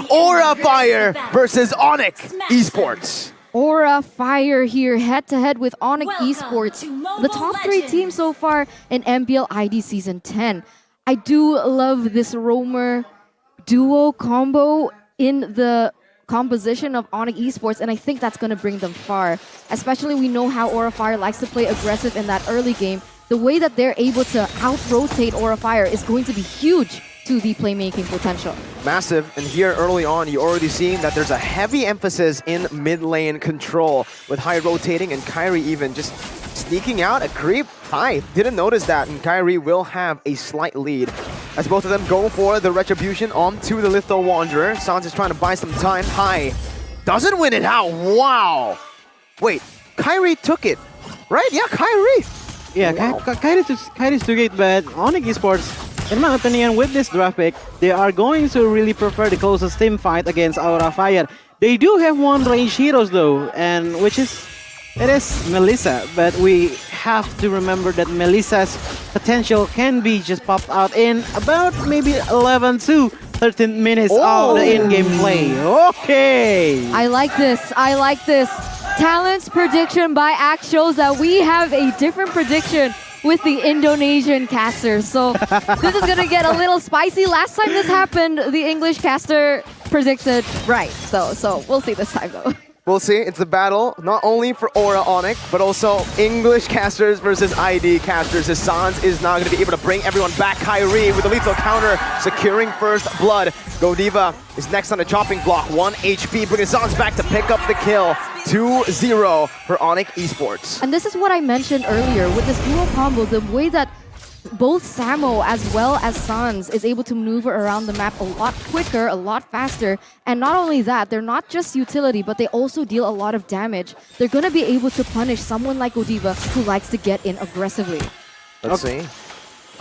Aura Fire versus ONIC Esports. Aura Fire here, head-to-head with ONIC Esports, the top 3 teams so far in MPL ID Season 10. I do love this roamer duo combo in the composition of ONIC Esports, and I think that's going to bring them far. Especially we know how Aura Fire likes to play aggressive in that early game. The way that they're able to out-rotate Aura Fire is going to be huge to the playmaking potential. Massive, and here early on, you're already seeing that there's a heavy emphasis in mid lane control with High rotating and Kyrie even just sneaking out a creep. High didn't notice that, and Kyrie will have a slight lead as both of them go for the retribution onto the Litho Wanderer. Sans is trying to buy some time. High doesn't win it out. Wow. Wait, Kyrie took it, right? Yeah, Kyrie. Yeah, wow. Kyrie took it, but ONIC Esports, in my opinion, with this draft pick, they are going to really prefer the closest team fight against Aura Fire. They do have one range heroes though, and it is Melissa, but we have to remember that Melissa's potential can be just popped out in about maybe 11 to 13 minutes of the in-game play. Okay! I like this. I like this. Talent's prediction by Axe shows that we have a different prediction with the Indonesian caster. So this is going to get a little spicy. Last time this happened, the English caster predicted right. So we'll see this time though. We'll see. It's a battle not only for Aura ONIC, but also English casters versus ID casters. As Sans is now going to be able to bring everyone back. Kyrie with a lethal counter, securing first blood. Godiva is next on the chopping block. 1 HP, bringing Sans back to pick up the kill. 2-0 for ONIC Esports. And this is what I mentioned earlier with this duo combo, the way that both Samo as well as Sans is able to maneuver around the map a lot quicker, a lot faster. And not only that, they're not just utility, but they also deal a lot of damage. They're going to be able to punish someone like Godiva who likes to get in aggressively. Let's see.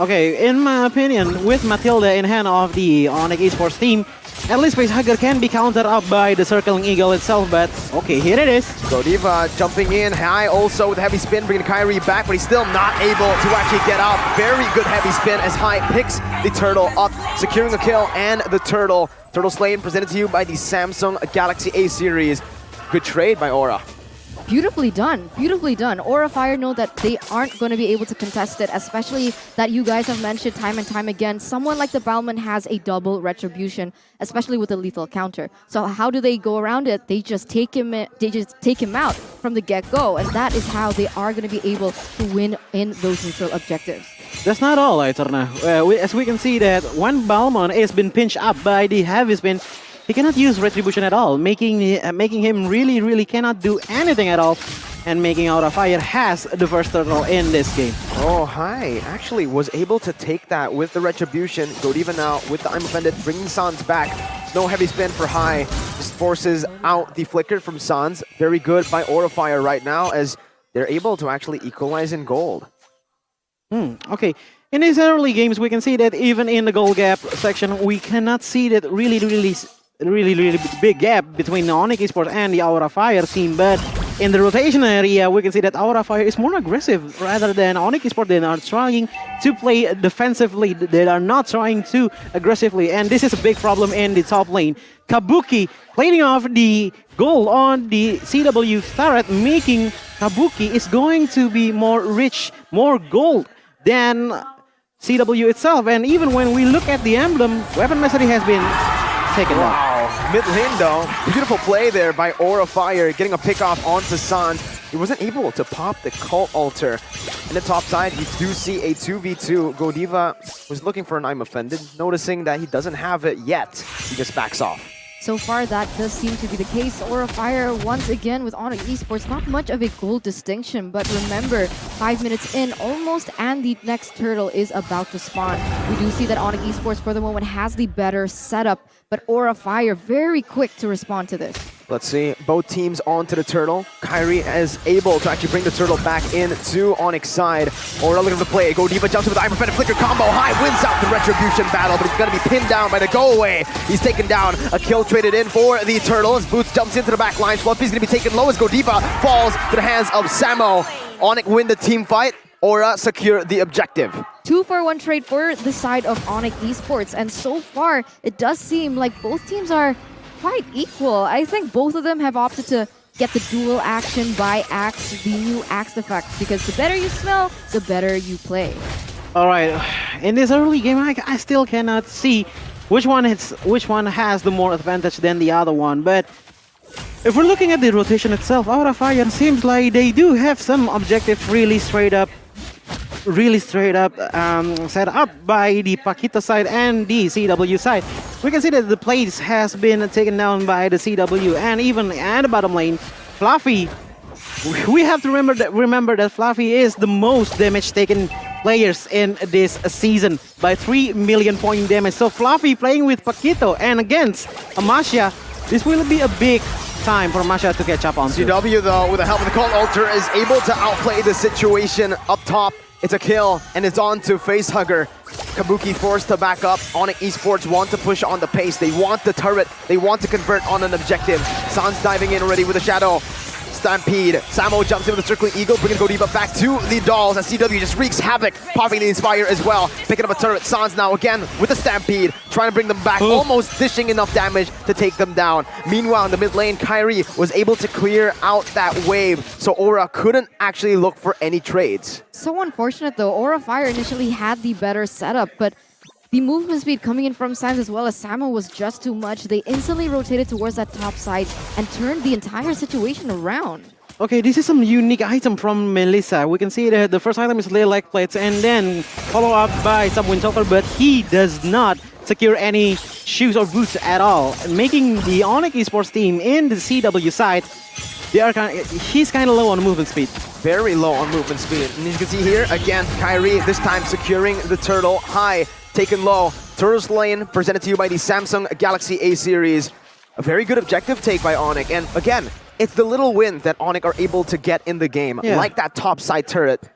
Okay, in my opinion, with Matilda in hand of the ONIC Esports team, at least Facehugger can be countered up by the Circling Eagle itself, but okay, here it is. Godiva jumping in high also with a heavy spin, bringing Kyrie back, but he's still not able to actually get up. Very good heavy spin as High picks the turtle up, securing a kill and the turtle. Turtle Slain presented to you by the Samsung Galaxy A series. Good trade by Aura. Beautifully done. Beautifully done. Aura Fire know that they aren't going to be able to contest it, especially that you guys have mentioned time and time again. Someone like the Balman has a double retribution, especially with the lethal counter. So how do they go around it? They just take him out from the get-go, and that is how they are going to be able to win in those neutral objectives. That's not all, Aitorna. As we can see that when Balmon is been pinched up by the heavy spin, he cannot use retribution at all, making him really cannot do anything at all, and making Aura Fire has the first turtle in this game. Oh, High actually was able to take that with the retribution. Godiva now with the I'm Offended, bringing Sans back. No heavy spin for High, just forces out the flicker from Sans. Very good by Aura Fire right now as they're able to actually equalize in gold. Okay. In these early games, we can see that even in the gold gap section, we cannot see that really big gap between the ONIC Esports and the Aura Fire team. But in the rotation area, we can see that Aura Fire is more aggressive rather than ONIC Esports. They are trying to play defensively. They are not trying too aggressively, and this is a big problem in the top lane. Kabuki leading off the goal on the CW turret, making Kabuki is going to be more rich, more gold than CW itself. And even when we look at the emblem, Weapon Mastery has been taken down. Mid lane though, beautiful play there by Aura Fire, getting a pick off onto Sans. He wasn't able to pop the Cult Altar. In the top side, you do see a 2v2. Godiva was looking for an I'm Offended, noticing that he doesn't have it yet. He just backs off. So far, that does seem to be the case. Aura Fire, once again, with ONIC Esports, not much of a gold distinction. But remember, 5 minutes in, almost, and the next turtle is about to spawn. We do see that ONIC Esports, for the moment, has the better setup. But Aura Fire, very quick to respond to this. Let's see, both teams onto the turtle. Kyrie is able to actually bring the turtle back into ONIC's side. Aura looking for the play. Godiva jumps in with the I'm Offended flicker combo. High wins out the retribution battle, but he's going to be pinned down by the go away. He's taken down. A kill traded in for the turtle. As Boots jumps into the back line. Fluffy's going to be taken low as Godiva falls to the hands of Samo. ONIC win the team fight. Aura secure the objective. 2-for-1 trade for the side of ONIC Esports, and so far it does seem like both teams are quite equal. I think both of them have opted to get the dual action by Axe, the new Axe effect, because the better you smell, the better you play. All right, in this early game, I still cannot see which one has the more advantage than the other one. But if we're looking at the rotation itself, Aura Fire seems like they do have some objective really straight up set up by the Paquito side and the CW side. We can see that the plays has been taken down by the CW, and even at the bottom lane, Fluffy. We have to remember that Fluffy is the most damage taken players in this season by 3 million point damage. So Fluffy playing with Paquito and against Amasya, this will be a big time for Amasya to catch up on. CW though, with the help of the Cult Altar, is able to outplay the situation up top. It's a kill, and it's on to Facehugger. Kabuki forced to back up. ONIC Esports want to push on the pace. They want the turret. They want to convert on an objective. Sans diving in already with a shadow. Stampede. Samo jumps in with a circling eagle, bringing Godiva back to the dolls as CW just wreaks havoc, popping the Inspire as well. Picking up a turret. Sans now again with a Stampede, trying to bring them back, almost dishing enough damage to take them down. Meanwhile, in the mid lane, Kyrie was able to clear out that wave, so Aura couldn't actually look for any trades. So unfortunate though, Aura Fire initially had the better setup, but the movement speed coming in from Sans as well as Samo was just too much. They instantly rotated towards that top side and turned the entire situation around. Okay, this is some unique item from Melissa. We can see that the first item is Lilac Plates and then follow up by some Windtalker, but he does not secure any shoes or boots at all, making the ONIC Esports team in the CW side, he's kind of low on movement speed. Very low on movement speed. And you can see here, again, Kyrie this time securing the turtle high. Taken low. Turtle's lane presented to you by the Samsung Galaxy A series. A very good objective take by ONIC. And again, it's the little win that ONIC are able to get in the game, like that top side turret,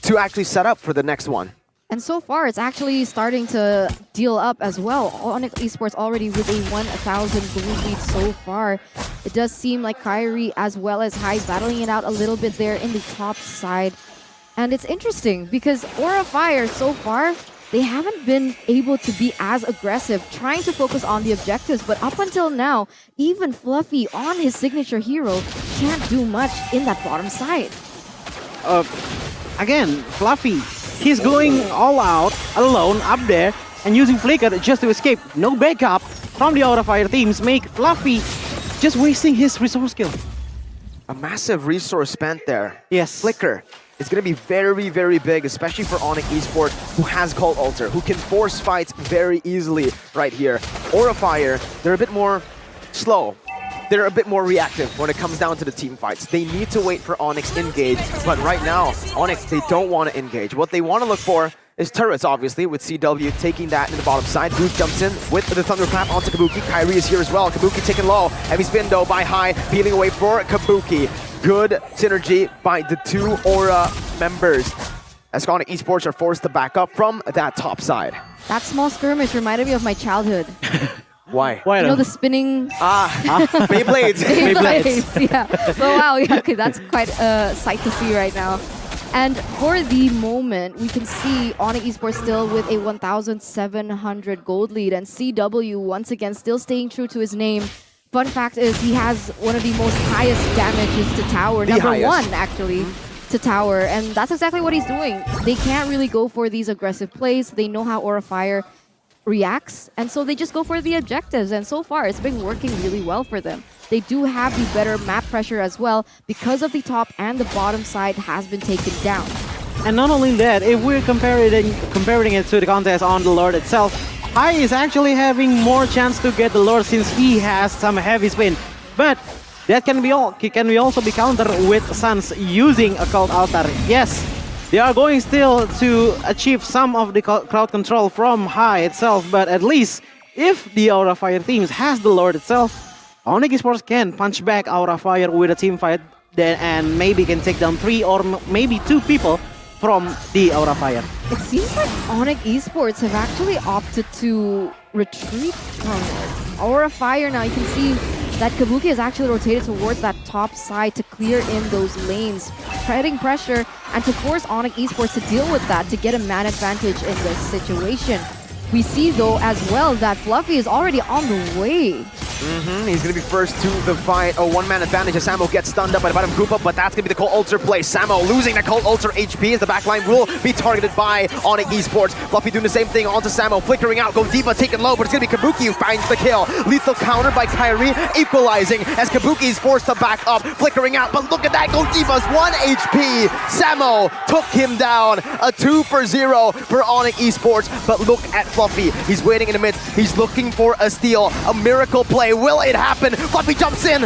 to actually set up for the next one. And so far, it's actually starting to deal up as well. ONIC Esports already with a 1,000 gold lead so far. It does seem like Kyrie as well as High battling it out a little bit there in the top side. And it's interesting because Aura Fire so far, they haven't been able to be as aggressive, trying to focus on the objectives. But up until now, even Fluffy on his signature hero can't do much in that bottom side. Again, Fluffy, he's going all out, alone, up there, and using Flicker just to escape. No backup from the Aura Fire teams make Fluffy just wasting his resource skill. A massive resource spent there. Yes. Flicker. It's going to be very, very big, especially for ONIC Esports, who has Cult Altar, who can force fights very easily right here. Aura Fire, they're a bit more slow. They're a bit more reactive when it comes down to the team fights. They need to wait for ONIC engage, but right now, ONIC, they don't want to engage. What they want to look for is turrets, obviously, with CW taking that in the bottom side. Boost jumps in with the Thunderclap onto Kabuki. Kyrie is here as well. Kabuki taken low. Heavy spin, though, by High, peeling away for Kabuki. Good synergy by the two Aura members, as ONIC Esports are forced to back up from that top side. That small skirmish reminded me of my childhood. Why? Why You know the spinning... Beyblades. Beyblades, yeah. Oh wow, yeah, okay, that's quite a sight to see right now. And for the moment, we can see ONIC Esports still with a 1,700 gold lead, and CW once again still staying true to his name. Fun fact is he has one of the most highest damages to tower, number one actually, to tower, and that's exactly what he's doing. They can't really go for these aggressive plays. They know how Aura Fire reacts, and so they just go for the objectives, and so far it's been working really well for them. They do have the better map pressure as well because of the top and the bottom side has been taken down. And not only that, if we're comparing it to the contest on the Lord itself, High is actually having more chance to get the Lord since he has some heavy spin. But that can be also be countered with Sans using a Cult Altar. Yes, they are going still to achieve some of the crowd control from High itself, but at least if the Aura Fire teams has the Lord itself, ONIC Esports can punch back Aura Fire with a team fight then, and maybe can take down 3 or maybe 2 people from the Aura Fire. It seems like ONIC Esports have actually opted to retreat from it. Aura Fire now, you can see that Kabuki is actually rotated towards that top side to clear in those lanes, spreading pressure and to force ONIC Esports to deal with that to get a man advantage in this situation. We see though as well that Fluffy is already on the way He's going to be first to the fight. A one-man advantage as Samo gets stunned up by the bottom Koopa, but that's going to be the Cold Ulcer play. Samo losing the Cold Ulcer HP as the backline will be targeted by ONIC Esports. Fluffy doing the same thing onto Samo, flickering out. Godiva taken low, but it's going to be Kabuki who finds the kill. Lethal counter by Kyrie, equalizing as Kabuki is forced to back up, flickering out. But look at that, Godiva's 1 HP. Samo took him down. A 2 for 0 for ONIC Esports. But look at Fluffy. He's waiting in the midst. He's looking for a steal. A miracle play. Will it happen? Fluffy jumps in.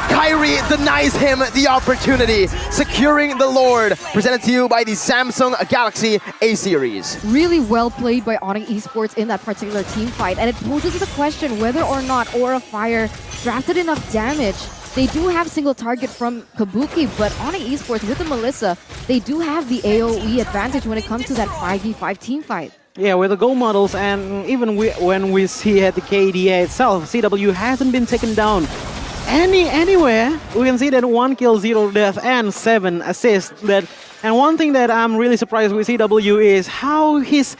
Kyrie denies him the opportunity. Securing the Lord. Presented to you by the Samsung Galaxy A series. Really well played by ONIC Esports in that particular team fight, and it poses the question whether or not Aura Fire drafted enough damage. They do have single target from Kabuki, but ONIC Esports with the Melissa, they do have the AoE advantage when it comes to that 5v5 team fight. Yeah, with the gold models, and even when we see at the KDA itself, CW hasn't been taken down anywhere. We can see that 1 kill, 0 death, and 7 assists. And one thing that I'm really surprised with CW is how his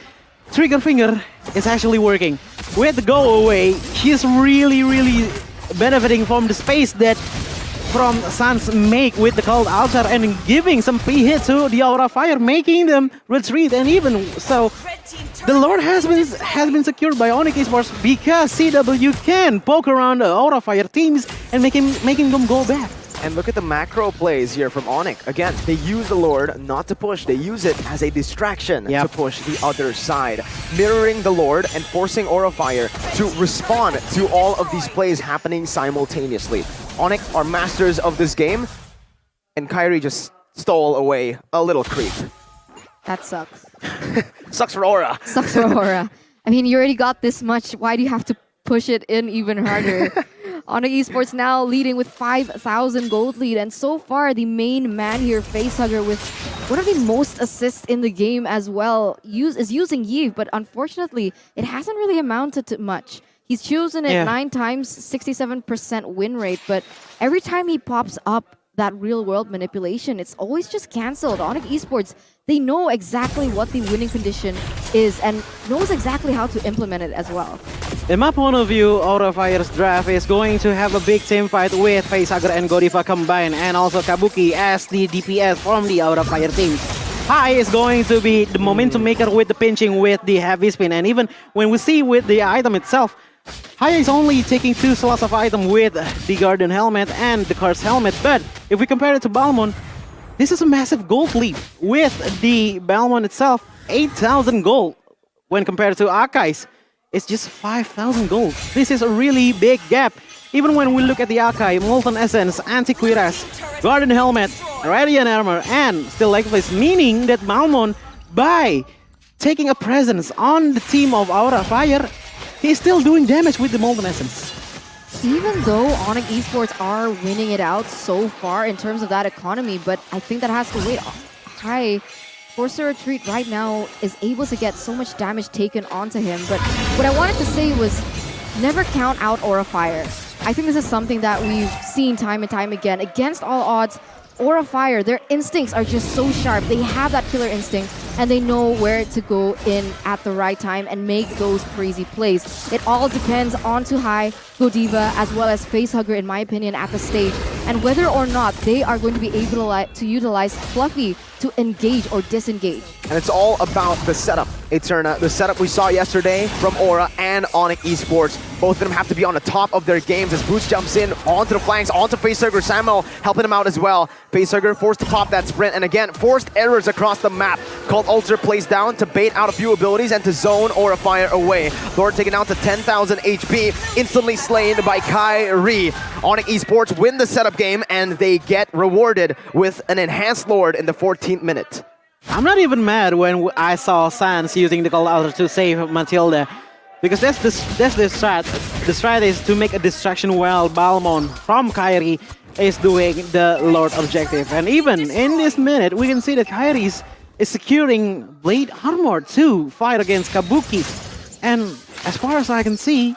trigger finger is actually working. With the go away, he's really benefiting from the space that from Sans make with the Cold Ulcer and giving some pre-hit to the Aura Fire, making them retreat. And even so, the Lord has been secured by ONIC Esports because CW can poke around the Aura Fire teams and making them go back. And look at the macro plays here from ONIC. Again, they use the Lord not to push. They use it as a distraction to push the other side. Mirroring the Lord and forcing Aura Fire to respond to all of these plays happening simultaneously. ONIC are masters of this game, and Kyrie just stole away a little creep. That sucks. Sucks for Aura. Sucks for Aura. I mean, you already got this much. Why do you have to push it in even harder? ONIC Esports now leading with 5,000 gold lead, and so far the main man here, Facehugger, with one of the most assists in the game as well, is using Yves, but unfortunately it hasn't really amounted to much. He's chosen it 9 times, 67% win rate, but every time he pops up that real-world manipulation, it's always just cancelled. ONIC Esports, they know exactly what the winning condition is and knows exactly how to implement it as well. In my point of view, Aura Fire's draft is going to have a big team fight with Facehugger and Godiva combined, and also Kabuki as the DPS from the Aura Fire team. High is going to be the momentum maker with the pinching with the heavy spin, and even when we see with the item itself, Haya is only taking 2 slots of item with the Garden Helmet and the Curse Helmet, but if we compare it to Balmon, this is a massive gold leap. With the Balmon itself, 8,000 gold. When compared to Akai's, it's just 5,000 gold. This is a really big gap. Even when we look at the Akai, Molten Essence, Anti-Cuirass, Garden Helmet, Radiant Armor, and Still Lifeless, meaning that Balmon, by taking a presence on the team of Aura Fire, he's still doing damage with the Molten Essence. Even though ONIC Esports are winning it out so far in terms of that economy, but I think that has to wait. High Forced to Retreat right now is able to get so much damage taken onto him, but what I wanted to say was never count out Aura Fire. I think this is something that we've seen time and time again. Against all odds, Aura Fire, their instincts are just so sharp. They have that killer instinct, and they know where to go in at the right time and make those crazy plays. It all depends on High, Godiva, as well as Facehugger, in my opinion, at the stage, and whether or not they are going to be able to utilize Fluffy to engage or disengage. And it's all about the setup, Eterna. The setup we saw yesterday from Aura and ONIC Esports. Both of them have to be on the top of their games as Boots jumps in onto the flanks, onto Facehugger. Samo helping him out as well. Facehugger forced to pop that sprint, and again, forced errors across the map. Cold Ulcer plays down to bait out a few abilities and to zone Aura Fire away. Lord taken down to 10,000 HP, instantly slain by Kyrie. ONIC Esports win the setup game, and they get rewarded with an enhanced Lord in the 14th minute. I'm not even mad when I saw Sans using the Cold Ulcer to save Matilda, because that's the strat. The strat is to make a distraction while Balmon from Kyrie is doing the Lord objective. And even in this minute, we can see that Kyrie is securing Blade Armor to fight against Kabuki. And as far as I can see,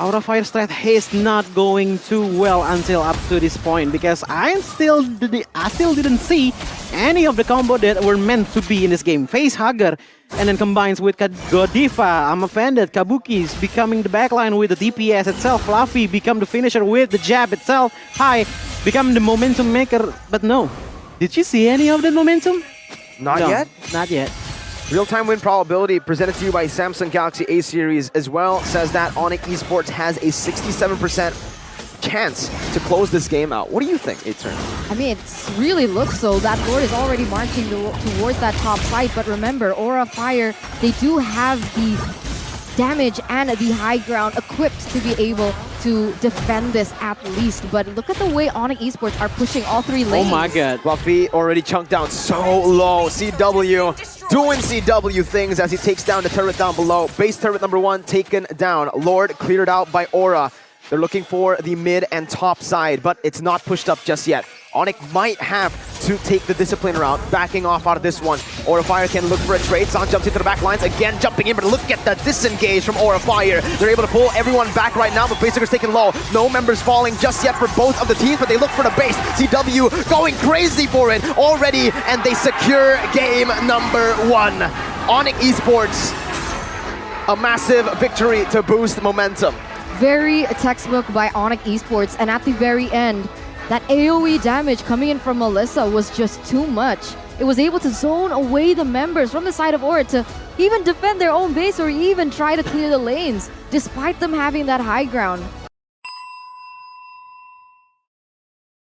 Aura Fire strat is not going too well until up to this point, because I still didn't see any of the combo that were meant to be in this game. Face Hugger and then combines with Godiva. I'm offended. Kabuki's becoming the backline with the DPS itself. Fluffy become the finisher with the jab itself. High become the momentum maker. But no. Did you see any of the momentum? Not No, yet. Not yet. Real-time win probability presented to you by Samsung Galaxy A series as well says that ONIC Esports has a 67% chance to close this game out. What do you think, A-Turn? I mean, it really looks so. That Lord is already marching towards that top side. But remember, Aura Fire, they do have the damage and the high ground equipped to be able to defend this at least. But look at the way ONIC Esports are pushing all three lanes. Oh my god. Fluffy already chunked down so low. CW doing CW things as he takes down the turret down below. Base turret number 1 taken down. Lord cleared out by Aura. They're looking for the mid and top side, but it's not pushed up just yet. ONIC might have to take the discipline route, backing off out of this one. Aura Fire can look for a trade. San jumps into the back lines, again jumping in, but look at the disengage from Aura Fire. They're able to pull everyone back right now, but Basic's taken low. No members falling just yet for both of the teams, but they look for the base. CW going crazy for it already, and they secure game number 1. ONIC Esports, a massive victory to boost momentum. Very textbook by ONIC Esports, and at the very end, that AoE damage coming in from Melissa was just too much. It was able to zone away the members from the side of Aura to even defend their own base or even try to clear the lanes, despite them having that high ground.